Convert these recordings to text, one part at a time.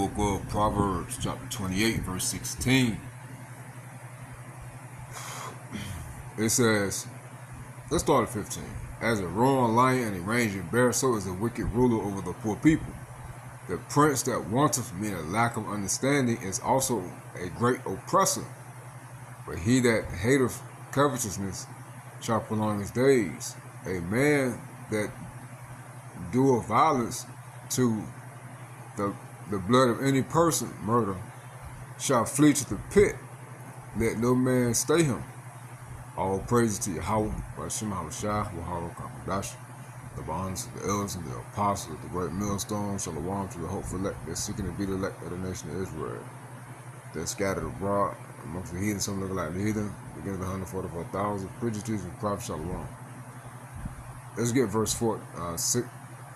book of Proverbs, chapter 28, verse 16. It says, let's start at 15. As a roaring lion and a raging bear, so is a wicked ruler over the poor people. The prince that wanteth, meaning a lack of understanding, is also a great oppressor. But he that hateth covetousness shall prolong his days. A man that doeth violence to the blood of any person, murder, shall flee to the pit. Let no man stay him. All praises to Yahweh, Hashem HaMashiach, Wahara Kamadash, the bonds of the elders and the apostles of the great millstone, Shalom to the hopeful elect that seeking to be the elect of the nation of Israel. That scattered abroad amongst the heathen, some looking like the heathen, beginning of 144,000, preachers and prophets, Shalom. Let's get verse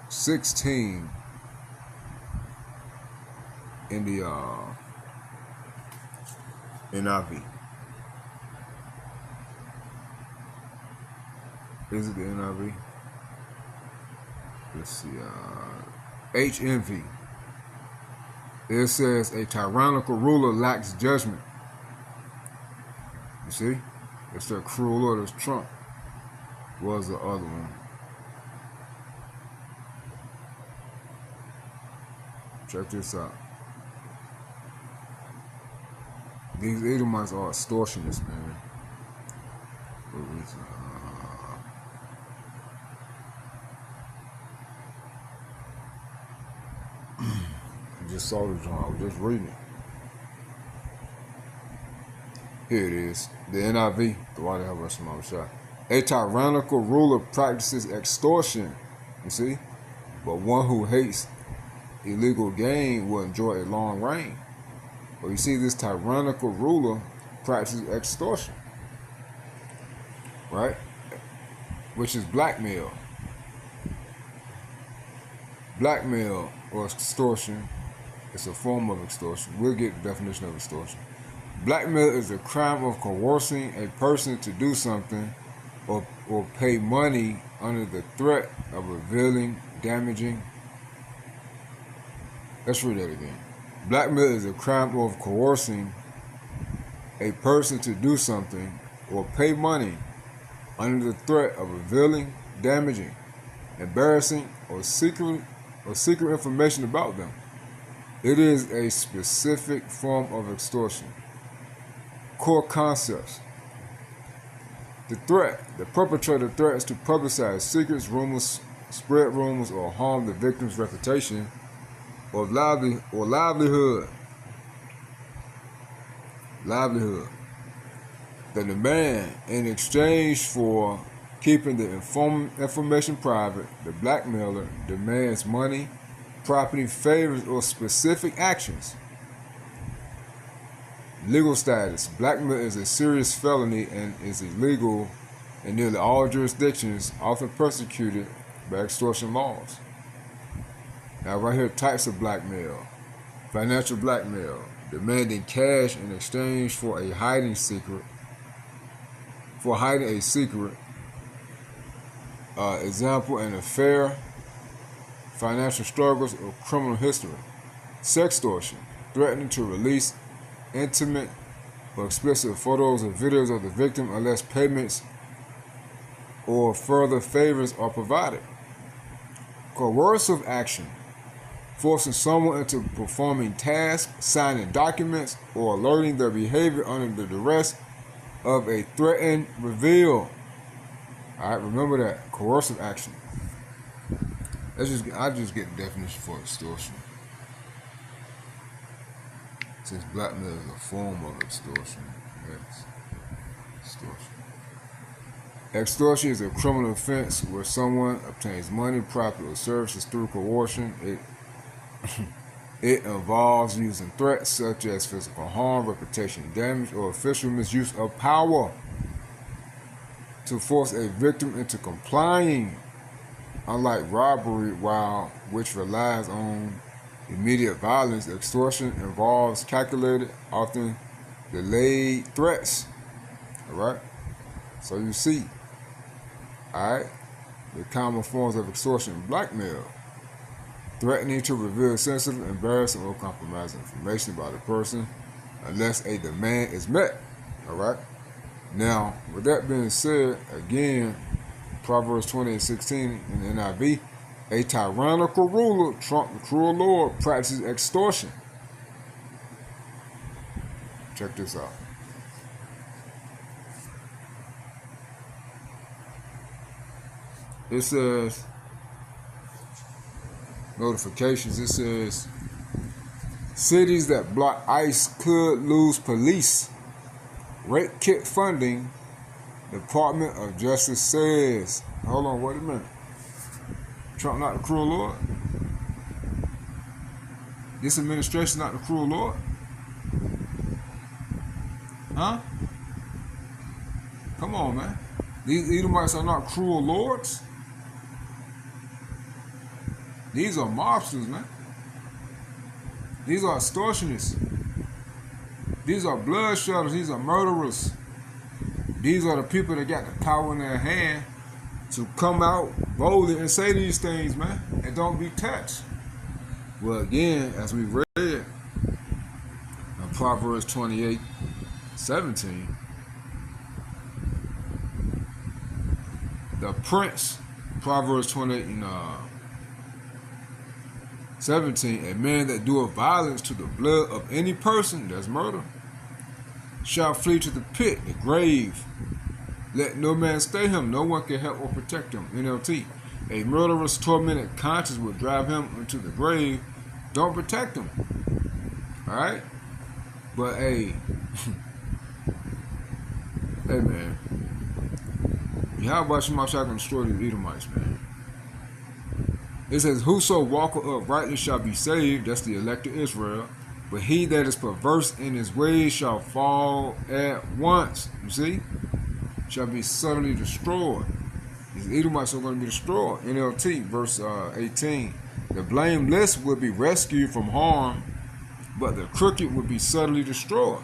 16 in the NIV. Is it the NIV? Let's see. HNV. It says, a tyrannical ruler lacks judgment. You see? It's the cruel Lord. It's Trump. Was the other one. Check this out. These Edomites are extortionists, man. What reason? I just saw the joint. I was just reading it. Here it is. The NIV. The White House of Shah. A tyrannical ruler practices extortion. You see? But one who hates illegal gain will enjoy a long reign. But you see, this tyrannical ruler practices extortion. Right? Which is blackmail. Blackmail or extortion is a form of extortion. We'll get the definition of extortion. Blackmail is a crime of coercing a person to do something or pay money under the threat of revealing, damaging. Let's read that again. Blackmail is a crime of coercing a person to do something or pay money under the threat of revealing, damaging, embarrassing, or secret information about them. It is a specific form of extortion. Core concepts. The threat. The perpetrator threatens to publicize secrets, rumors, spread rumors, or harm the victim's reputation or livelihood. The demand in exchange for keeping the information private, the blackmailer demands money, property, favors, or specific actions. Legal status. Blackmail is a serious felony and is illegal in nearly all jurisdictions, often persecuted by extortion laws. Now right here, types of blackmail. Financial blackmail, demanding cash in exchange for hiding a secret. Example, an affair, financial struggles, or criminal history. Sextortion, threatening to release intimate or explicit photos or videos of the victim unless payments or further favors are provided. Coercive action, forcing someone into performing tasks, signing documents, or alerting their behavior under the duress of a threatened reveal. Alright, remember that. Coercive action. I just get the definition for extortion. Since blackmail is a form of extortion. Yes. Extortion. Extortion is a criminal offense where someone obtains money, property, or services through coercion. It involves using threats such as physical harm, reputation damage, or official misuse of power to force a victim into complying. Unlike robbery, which relies on immediate violence, extortion involves calculated, often delayed threats. Alright? So you see, alright, the common forms of extortion: blackmail, threatening to reveal sensitive, embarrassing, or compromising information about a person unless a demand is met. All right. Now, with that being said, again, Proverbs 20:16 in the NIV, a tyrannical ruler, Trump, the cruel Lord, practices extortion. Check this out. It says, notifications, it says, cities that block ICE could lose police. Rape kit funding, Department of Justice says. Hold on, wait a minute. Trump not the cruel Lord? This administration not the cruel Lord? Huh? Come on, man. These Edomites are not cruel lords. These are mobsters, man. These are extortionists. These are bloodshedders. These are murderers. These are the people that got the power in their hand to come out boldly and say these things, man, and don't be touched. Well, again, as we read in Proverbs 28:17, the prince, Proverbs 28:17, a man that doeth violence to the blood of any person, that's murder, shall flee to the pit, the grave. Let no man stay him. No one can help or protect him. NLT. A murderous, tormented conscience will drive him into the grave. Don't protect him. All right? But, hey, hey, man. Yahweh Shema shall destroy these Edomites, man. It says, whoso walketh uprightly shall be saved. That's the elect of Israel. But he that is perverse in his ways shall fall at once. You see? Shall be suddenly destroyed. These Edomites are going to be destroyed. NLT, verse 18. The blameless will be rescued from harm, but the crooked will be suddenly destroyed.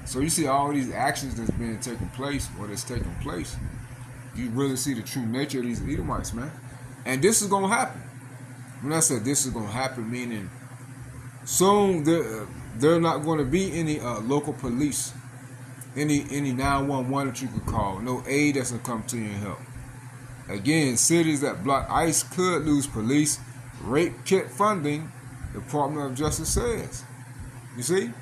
So you see all these actions that's being taken place, or that's taking place. You really see the true nature of these Edomites, man. And this is going to happen. When I said this is going to happen, meaning soon there not going to be any local police, any 911 that you could call, no aid that's going to come to you and help. Again, cities that block ICE could lose police. Rape kit funding, Department of Justice says. You see?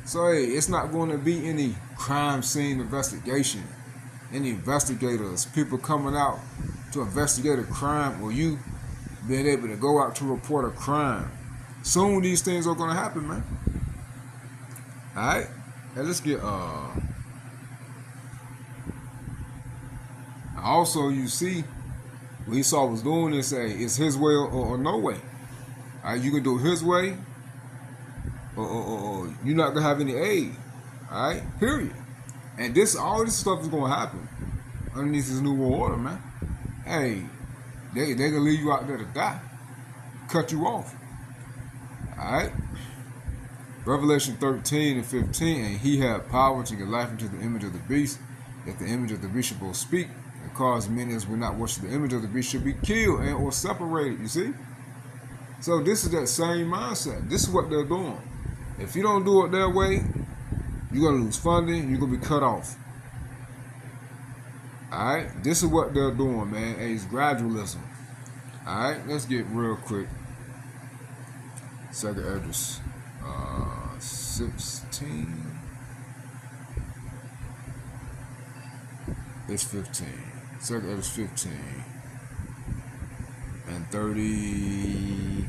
So, hey, it's not going to be any crime scene investigation, any investigators, people coming out to investigate a crime, or you being able to go out to report a crime. Soon these things are going to happen, man. Alright? Now let's get, also you see, what Esau was doing is say, it's his way or no way. Alright, you can do it his way, or you're not going to have any aid. Alright? Period. And all this stuff is going to happen underneath this new world order, man. Hey, they going to leave you out there to die. Cut you off. Alright? Revelation 13:15, and he had power to give life into the image of the beast, that the image of the beast should both speak, and cause many as will not worship the image of the beast should be killed and or separated, you see? So this is that same mindset. This is what they're doing. If you don't do it their way, you're going to lose funding, you're going to be cut off. Alright? This is what they're doing, man. Hey, it's gradualism. Alright? Let's get real quick. Second address. 16. It's 15. Second address 15. And 30.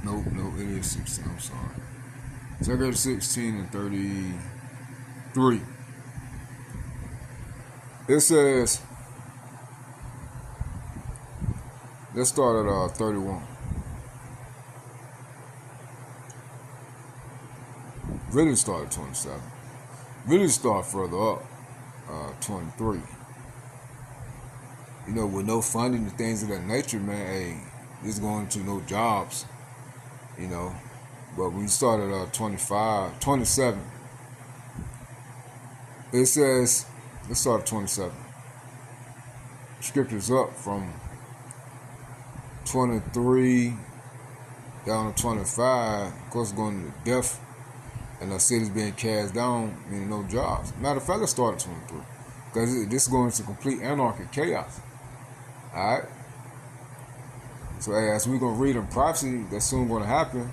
Nope, it is 16. I'm sorry. Second address 16 and 33. It says, let's start at 31. Really start at 27. Really start further up, 23. You know, with no funding and things of that nature, man, hey, it's going to no jobs, you know. But when you start at 27, it says, let's start at 27. Scriptures up from 23 down to 25. Of course, going to death and our cities being cast down, meaning no jobs. Matter of fact, let's start at 23. Because this is going into complete anarchy, chaos. Alright? So as we're going to read in prophecy that's soon going to happen,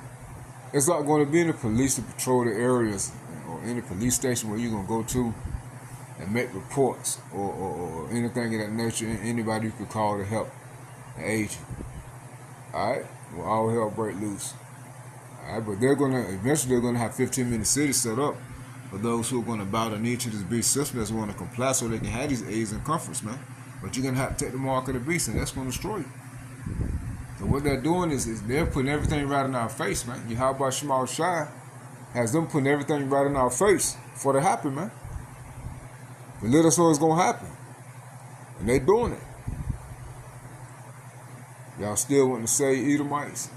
it's not going to be any police to patrol the areas or any police station where you're going to go to and make reports or anything of that nature. Anybody you could call to help and aid you. Alright? Well, all hell break loose. Alright? But eventually they're going to have 15-minute cities set up for those who are going to bow the knee to this beast system that's going to comply so they can have these aids and comforts, man. But you're going to have to take the mark of the beast, and that's going to destroy you. So what they're doing is they're putting everything right in our face, man. Yahweh Shema Shai has them putting everything right in our face for it to happen, man. They let us know it's going to happen. And they doing it. Y'all still want to save Edomites,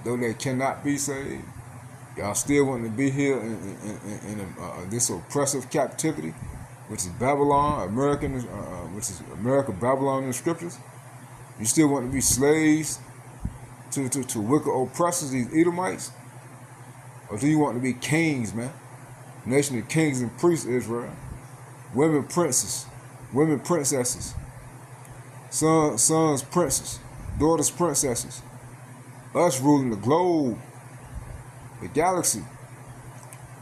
though they cannot be saved. Y'all still want to be here in this oppressive captivity, which is Babylon, which is America, Babylon in the scriptures. You still want to be slaves to wicked oppressors, these Edomites? Or do you want to be kings, man? Nation of kings and priests, Israel. Women princes, women princesses. Sons princes, daughters princesses. Us ruling the globe, the galaxy,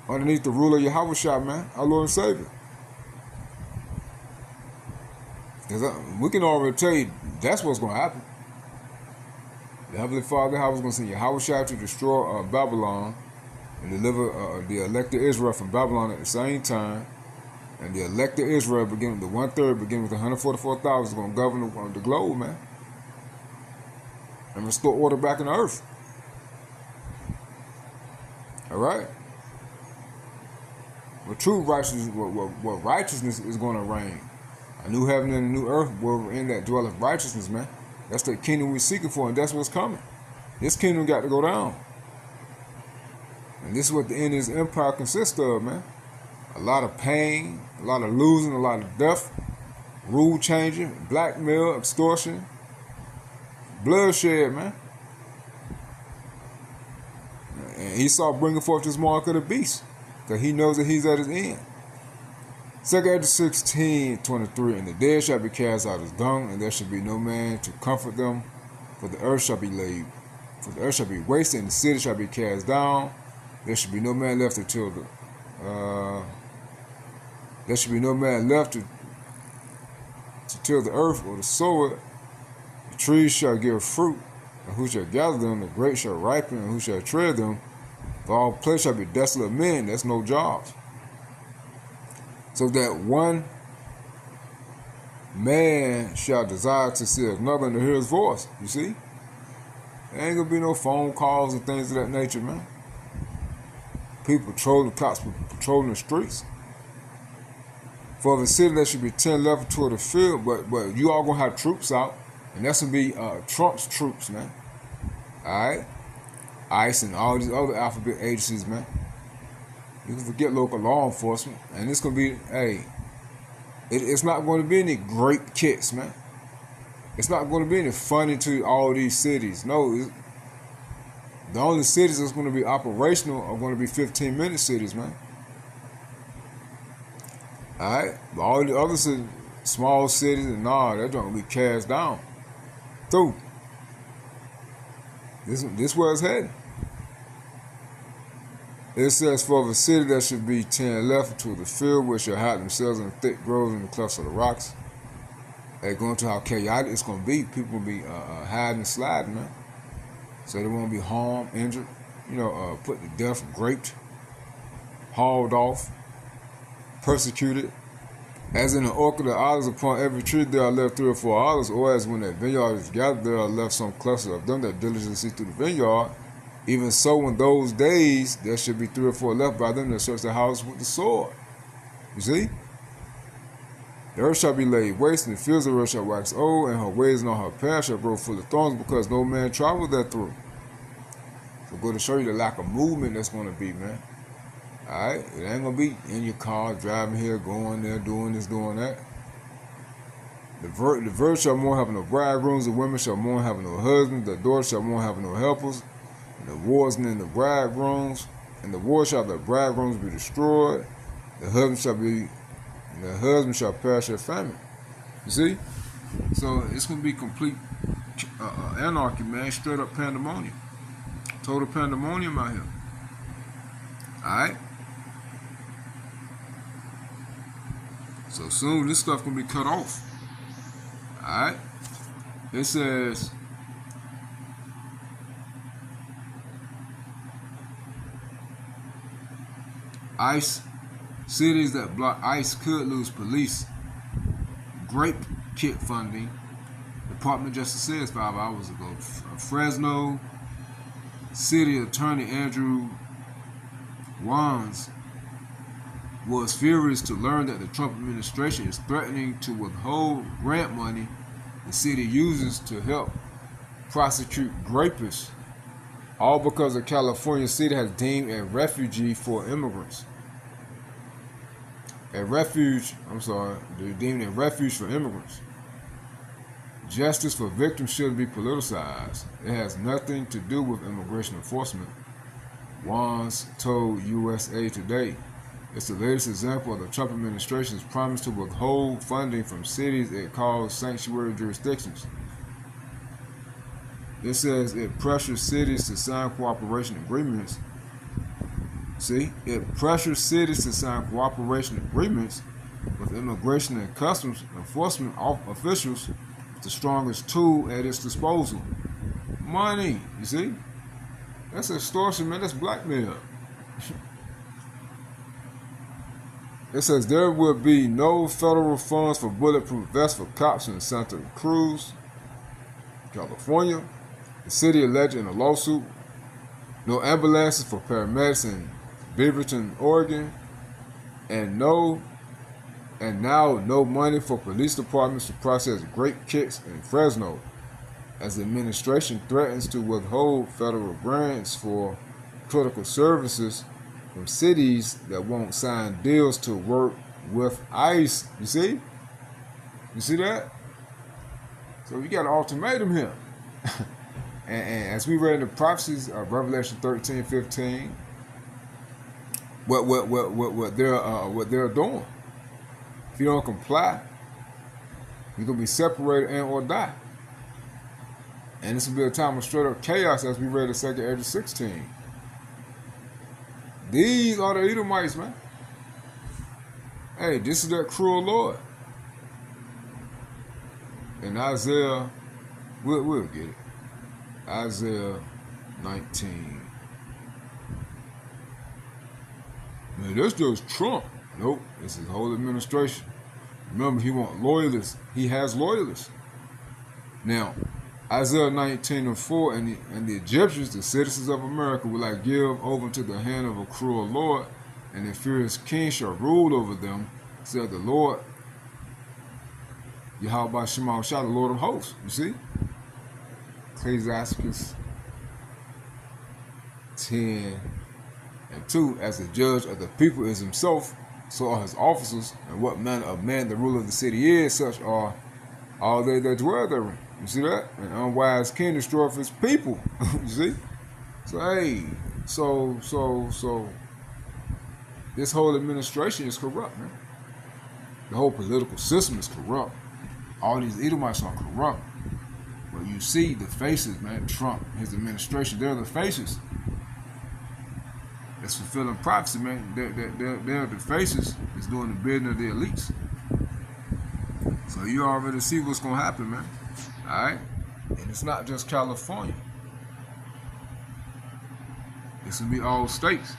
underneath the rule of Yahweh, man, our Lord and Savior. We can already tell you that's what's going to happen. The Heavenly Father, I was going to send Yahweh to destroy Babylon and deliver the elected Israel from Babylon at the same time. And the elected Israel, beginning the 1/3, beginning with 144,000, is going to govern the globe, man, and restore order back in the earth. All right. But true righteousness, what righteousness is going to reign. A new heaven and a new earth wherein that dwelleth righteousness, man. That's the kingdom we're seeking for, and that's what's coming. This kingdom got to go down. And this is what the end of this empire consists of, man. A lot of pain, a lot of losing, a lot of death, rule changing, blackmail, extortion, bloodshed, man. And Esau bringing forth this mark of the beast, because he knows that he's at his end. 2 Ezra 16:23, and the dead shall be cast out as dung, and there shall be no man to comfort them, for the earth shall be laid, for the earth shall be wasted, and the city shall be cast down. There shall be no man left to till the there should be no man left to till the earth or to sow it. The trees shall give fruit, and who shall gather them? The grapes shall ripen, and who shall tread them? For all place shall be desolate men. That's no jobs. So that one man shall desire to see another and to hear his voice. You see? There ain't gonna be no phone calls and things of that nature, man. People patrolling, cops patrolling the streets. For the city, there should be 10 left toward the field, but you all gonna have troops out, and that's gonna be Trump's troops, man. All right, ICE and all these other alphabet agencies, man. You can forget local law enforcement, and it's gonna be, hey, it's not going to be any grape kits, man. It's not going to be any funding to all these cities. No, the only cities that's going to be operational are going to be 15-minute cities, man. All right, but all the other cities, small cities, and they're going to be cast down. Through. This where it's heading. It says, for the city there should be 10 left to the field, which shall hide themselves in the thick groves and the clefts of the rocks. They're going to how chaotic it's going to be. People will be hiding and sliding, man. So they won't be harmed, injured, put to death, raped, hauled off, persecuted. As in the orchard of olives, upon every tree there are left 3 or 4 olives, or as when that vineyard is gathered, there are left some clusters of them that diligently see through the vineyard. Even so, in those days, there should be 3 or 4 left by them that search the house with the sword. You see? The earth shall be laid waste, and the fields of the earth shall wax old, and her ways and all her paths shall grow full of thorns, because no man traveled there through. So go to show you the lack of movement that's going to be, man. Alright? It ain't gonna be in your car, driving here, going there, doing this, doing that. The virgin shall mourn having no bridegrooms, the women shall mourn having no husbands, the daughters shall mourn having no helpers, and the wars and the bridegrooms, and the war shall the bridegrooms be destroyed, the husband shall perish at famine. You see? So it's gonna be complete anarchy, man, straight up pandemonium. Total pandemonium out here. Alright? So soon this stuff gonna be cut off. Alright? It says ICE cities that block ICE could lose police grape kit funding. Department of Justice says 5 hours ago. Fresno City Attorney Andrew Wands was furious to learn that the Trump administration is threatening to withhold grant money the city uses to help prosecute rapists, all because the California city has deemed a refugee for immigrants. They're deemed a refuge for immigrants. Justice for victims shouldn't be politicized. It has nothing to do with immigration enforcement, Wands told USA Today. It's the latest example of the Trump administration's promise to withhold funding from cities it calls sanctuary jurisdictions. It says it pressures cities to sign cooperation agreements. See, it pressures cities to sign cooperation agreements with immigration and customs enforcement officials with the strongest tool at its disposal. Money, you see? That's extortion, man. That's blackmail. It says there will be no federal funds for bulletproof vests for cops in Santa Cruz, California. The city alleged in a lawsuit. No ambulances for paramedics in Beaverton, Oregon, and now no money for police departments to process grape kits in Fresno, as the administration threatens to withhold federal grants for critical services from cities that won't sign deals to work with ICE. You see? You see that? So you got an ultimatum here. and as we read in the prophecies of Revelation 13:15, what they're doing. If you don't comply, you're gonna be separated and or die. And this will be a time of straight up chaos, as we read in 2 Ezra 16. These are the Edomites, man. Hey, this is that cruel Lord. In Isaiah, we'll get it. Isaiah 19. Man, that's just Trump. Nope, it's his whole administration. Remember, he wants loyalists. He has loyalists. Now, Isaiah 19:4, and the Egyptians, the citizens of America, will I give over to the hand of a cruel Lord, and a furious king shall rule over them, said the Lord, Yahweh Shema Shah, the Lord of hosts. You see? Ecclesiastes 10:2, as the judge of the people is himself, so are his officers, and what manner of man the ruler of the city is, such are all they that dwell therein. You see that? An unwise king destroyeth his people. You see? So hey, so this whole administration is corrupt, man. The whole political system is corrupt. All these Edomites are corrupt. But you see the faces, man. Trump, his administration, they're the faces. It's fulfilling prophecy, man. They're the faces. It's doing the bidding of the elites. So you already see what's gonna happen, man. All right, and it's not just California. It's gonna be all states.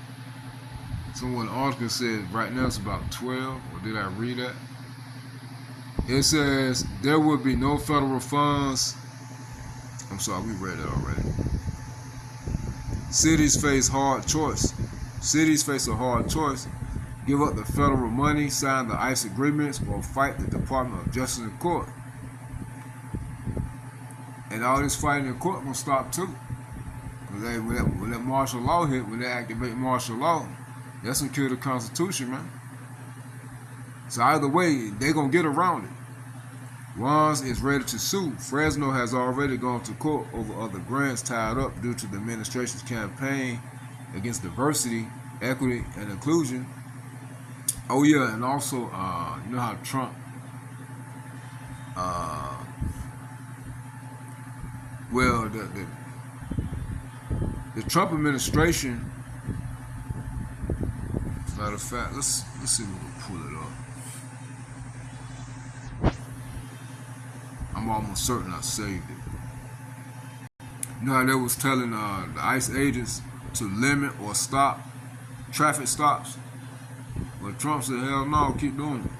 Someone article said right now it's about 12. Or did I read that? It says there will be no federal funds. I'm sorry, we read it already. Cities face hard choice. Cities face a hard choice. Give up the federal money, sign the ICE agreements, or fight the Department of Justice in court. And all this fighting in court gonna stop too. When that martial law hit, when they activate martial law, That's gonna kill the Constitution, man. So either way, they gonna get around it. Wands is ready to sue. Fresno has already gone to court over other grants tied up due to the administration's campaign against diversity, equity, and inclusion. Oh yeah, and also, you know how Trump, well, the Trump administration. As a matter of fact, let's see if we can pull it up. I'm almost certain I saved it. You know how they was telling the ICE agents to limit or stop traffic stops? Well, Trump said, hell no, keep doing it.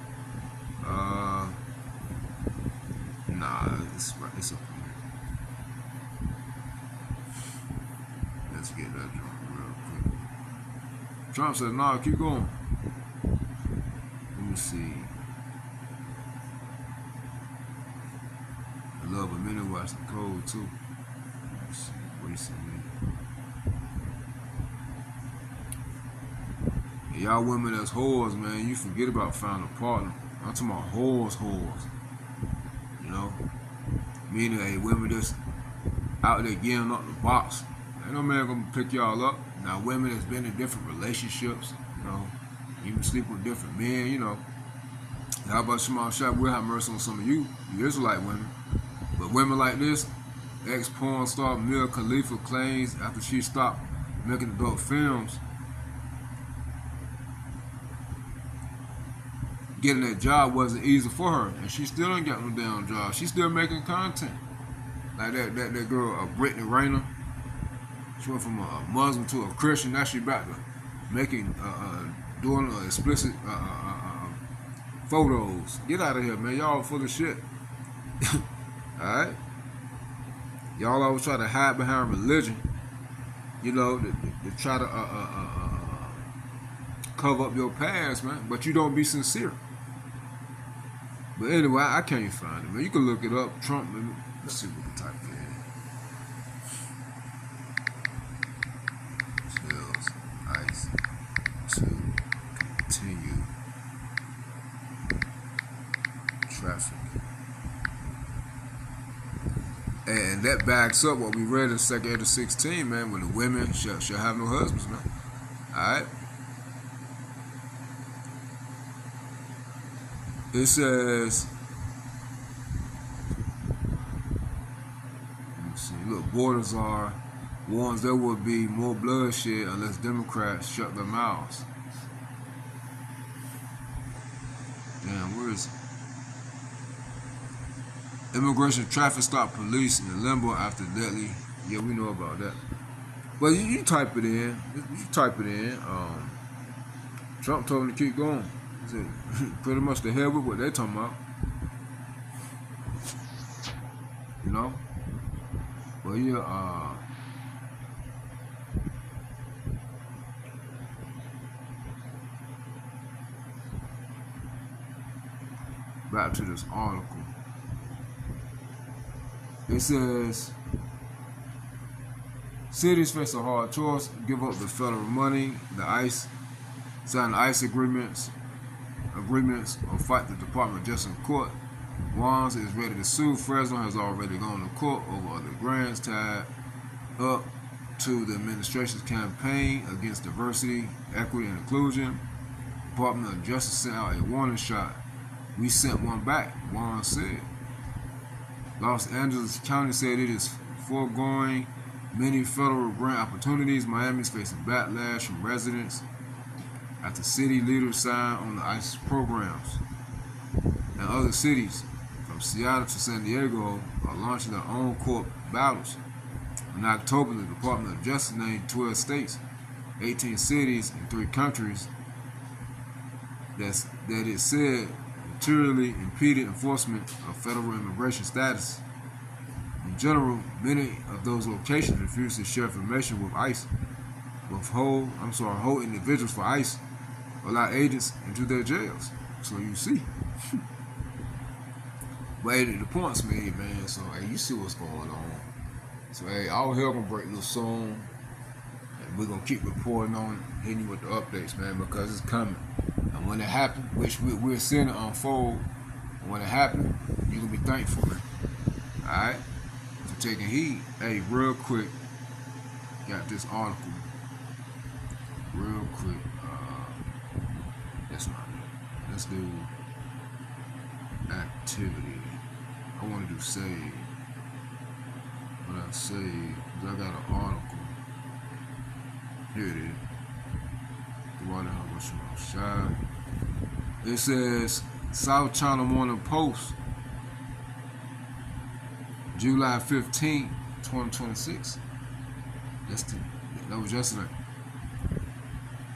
Nah, it's right. It's up here. Let's get that joint real quick. Trump said, nah, keep going. Let me see. I love a minute watch the code too. Let's see. Recently. Y'all women that's whores, man, you forget about finding a partner. I'm talking about whores. You know? Meaning, hey, women just out there getting up the box. Ain't no man gonna pick y'all up. Now, women that's been in different relationships, you know, even sleep with different men, you know. How about Shimon Shop? We'll have mercy on some of you Israelite women. But women like this, ex-porn star Mia Khalifa claims after she stopped making adult films, getting that job wasn't easy for her, and she still ain't got no damn job. She's still making content. Like that girl, Brittany Rayner. She went from a Muslim to a Christian. Now she back to making, doing explicit photos. Get out of here, man. Y'all full of shit. Alright? Y'all always try to hide behind religion. You know, to try to cover up your past, man. But you don't be sincere. But anyway, I can't find it, man. You can look it up. Trump, let's see what we type in. Tells ICE to continue traffic. And that backs up what we read in 2 Edward 16, man, when the women shall have no husbands, man. Alright? It says, let me see, look, borders are warns there will be more bloodshed unless Democrats shut their mouths. Damn, where is it? Immigration traffic stop police in limbo after deadly. Yeah, we know about that. But you type it in. You type it in. Trump told him to keep going. He said, pretty much the hell with what they're talking about. You know? Well, yeah, back to this article. It says, cities face a hard choice, give up the federal money, the ICE, sign ICE agreements, or fight the Department of Justice in court. Wands is ready to sue. Fresno has already gone to court over other grants tied up to the administration's campaign against diversity, equity, and inclusion. Department of Justice sent out a warning shot. We sent one back, Wands said. Los Angeles County said it is foregoing many federal grant opportunities. Miami is facing backlash from residents after city leaders signed on the ICE programs. And other cities, from Seattle to San Diego, are launching their own court battles. In October, the Department of Justice named 12 states, 18 cities, and 3 countries that it said materially impeded enforcement of federal immigration status. In general, many of those locations refuse to share information with ICE, hold individuals for ICE, allow agents into their jails. So you see. But hey, the point's made, man. So hey, you see what's going on. So hey, all hell gonna break loose soon. And we're gonna keep reporting on it, hitting you with the updates, man, because it's coming. And when it happens, which we're seeing it unfold, when it happens, you're gonna be thankful, man. Alright? For taking heed. Hey, real quick, got this article. Real quick. That's not it. Let's do activity. I want to do save. When I save, because I got an article. Here it is. The water shot. It says South China Morning Post, July 15, 2026. That was yesterday.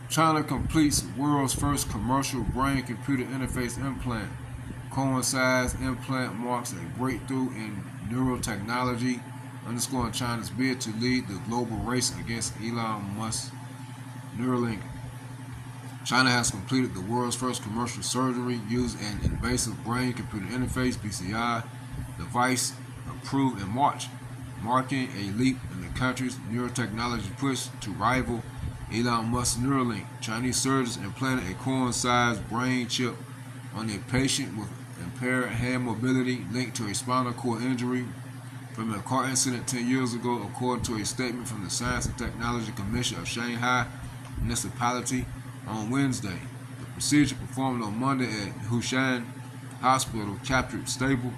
China completes world's first commercial brain-computer interface implant. Coincides implant marks a breakthrough in neurotechnology, underscoring China's bid to lead the global race against Elon Musk's Neuralink. China has completed the world's first commercial surgery using an invasive brain-computer interface (BCI) device approved in March, marking a leap in the country's neurotechnology push to rival Elon Musk's Neuralink. Chinese surgeons implanted a coin-sized brain chip on a patient with impaired hand mobility linked to a spinal cord injury from a car incident 10 years ago, according to a statement from the Science and Technology Commission of Shanghai Municipality on Wednesday. The procedure performed on Monday at Hushan Hospital captured stable,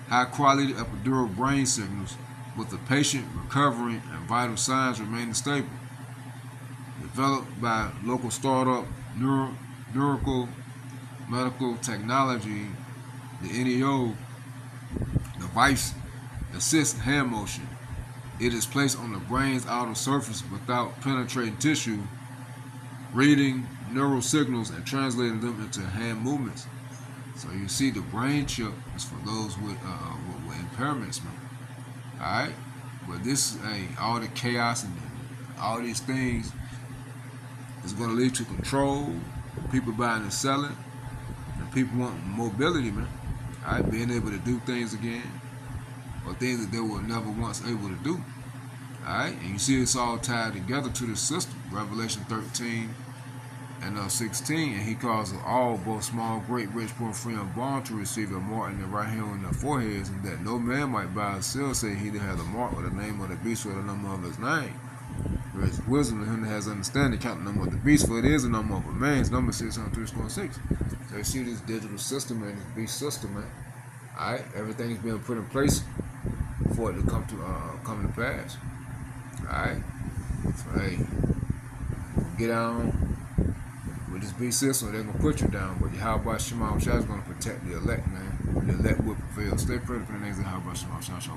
high-quality epidural brain signals, with the patient recovering and vital signs remaining stable. Developed by local startup Neurical Medical Technology, the NEO device assists hand motion. It is placed on the brain's outer surface without penetrating tissue, reading neural signals and translating them into hand movements. So you see, the brain chip is for those with impairments, man. All right, but this is all the chaos and all these things is going to lead to control, people buying and selling, and people want mobility, man. All right, being able to do things again, or things that they were never once able to do. All right, and you see it's all tied together to the system. Revelation 13 and 16, and he calls us all, both small, great, rich, poor, free, and bond, to receive a mark in their right hand and their foreheads, and that no man might buy or sell, say he that has a mark or the name of the beast or the number of his name. There is wisdom to him that has understanding, count the number of the beast, for it is the number of a man. It's number 636. So you see this digital system and this beast system, man. All right, everything's being put in place for it to come to pass. All right, so hey, get on with this beast system. They're gonna put you down, but Yahweh Shema Shah is gonna protect the elect, man. The elect will prevail. Stay praying for the names of Yahweh Shema Shah.